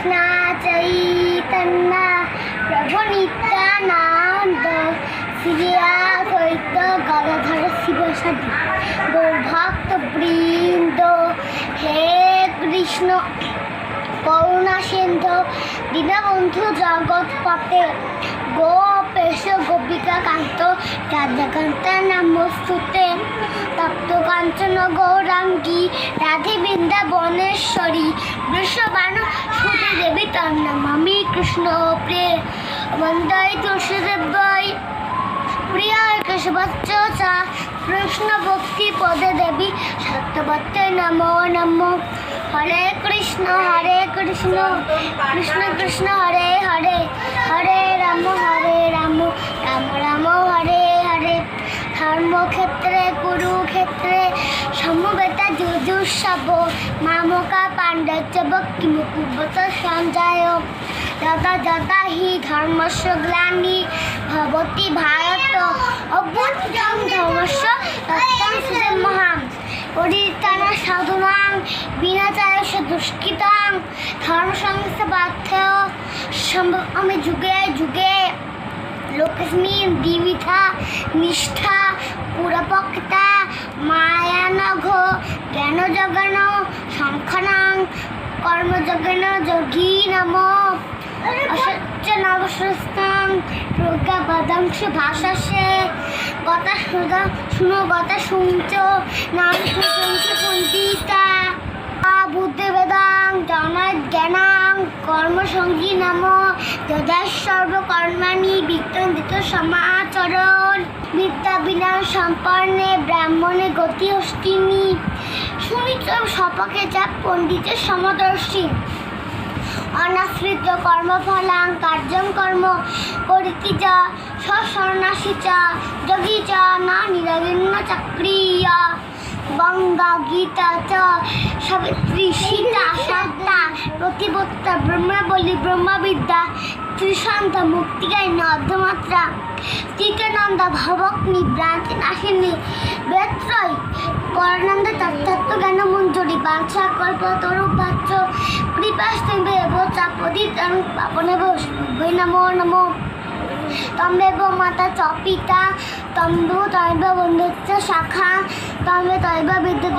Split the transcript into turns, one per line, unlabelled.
কৃষ্ণ চৈতন্য প্রভু নিত্যানন্দ শ্রী অদ্বৈত গদাধর শিবসাদি গৌরভক্ত বৃন্দ। হে কৃষ্ণ করুণা সিন্ধু দীনবন্ধু জগৎপতে গোপেশ গোপিকা কান্ত রাধাকান্ত নমস্তুতে। তপ্ত কাঞ্চন গৌরাঙ্গী রাধে বৃন্দাবনেশ্বরী বৃষভানু সুতে দেবী তন্নমামি কৃষ্ণ প্রিয় বন্দে তুলসীদেবায় প্রিয় কেশবচ্চ চ কৃষ্ণ ভক্তি পদে দেবী সত্যবত্তে নমো নমো। হরে কৃষ্ণ কৃষ্ণ কৃষ্ণ হরে হরে হরে রাম রাম রাম হরে হরে। ধর্মক্ষেত্রে কুরুক্ষেত্রে সমবেতা যুযুৎসব মামকা পাণ্ড্যব কিমুকুর্বত সঞ্জয়। যদা যদা হি ধর্মস্য গ্লানি ভবতি ভারত অভ্যুত্থান ধর্মস্য তত্ত্বং সুসম্মহাম। পরিত্রাণ সাধুনাং বিনাচারস্য দুষ্কৃতাং ধর্ম সংস্থাপত্য সম্ভবমি যুগে যুগে। লোকস্মিন দ্বিবিধা নিষ্ঠা পুরপক্তা মায়ানঘ জ্ঞানজগন সংখ্যানাং কর্মজগন যোগী নম। অসচ্য নবস্রস্তাং প্রজ্ঞাপদাংশ ভাষাসে গতা শুনো গতা শুনচ নাম শুনচ পণ্ডিতা বুদ্ধি বেদাং জনাৎ জ্ঞানাং কর্মসঙ্গী নাম যদা সর্বকর্মাণি বিদ্যন্দিত সমাচরণ। বিদ্যা বিনা সম্পন্নে ব্রাহ্মণে গতি হস্তিনী শুনিচ সপকে যা পণ্ডিতের সমদর্শী। অনাশ্রিত কর্মফলাং কার্যং কর্ম করিতি যা সশরণাসি চ যোগী চ না নিরবিন্ন চাক্রিয়া। গঙ্গা গীতা চ সাবিত্রী সীতা সত্তা প্রতিবত্তা ব্রহ্মবলী ব্রহ্মবিদ্যা ত্রিসন্ধ্যা মুক্তিকারিণী অর্ধমাত্রা তৃতীয়ানন্দা ভবগ্নি ভ্রান্তি নাশিনী বেত্রয় পরানন্দ তত্ত্ব জ্ঞান মঞ্জুরি বাঞ্ছা কল্পতরু বাচ্চ কৃপাস্তেব চাপদিতং পাবনেব ভৈ নমো নমো। তমেব মাতা চ পিতা তমেব বন্ধুচ্চ শাখা তমে তৈব বিদ্যুৎ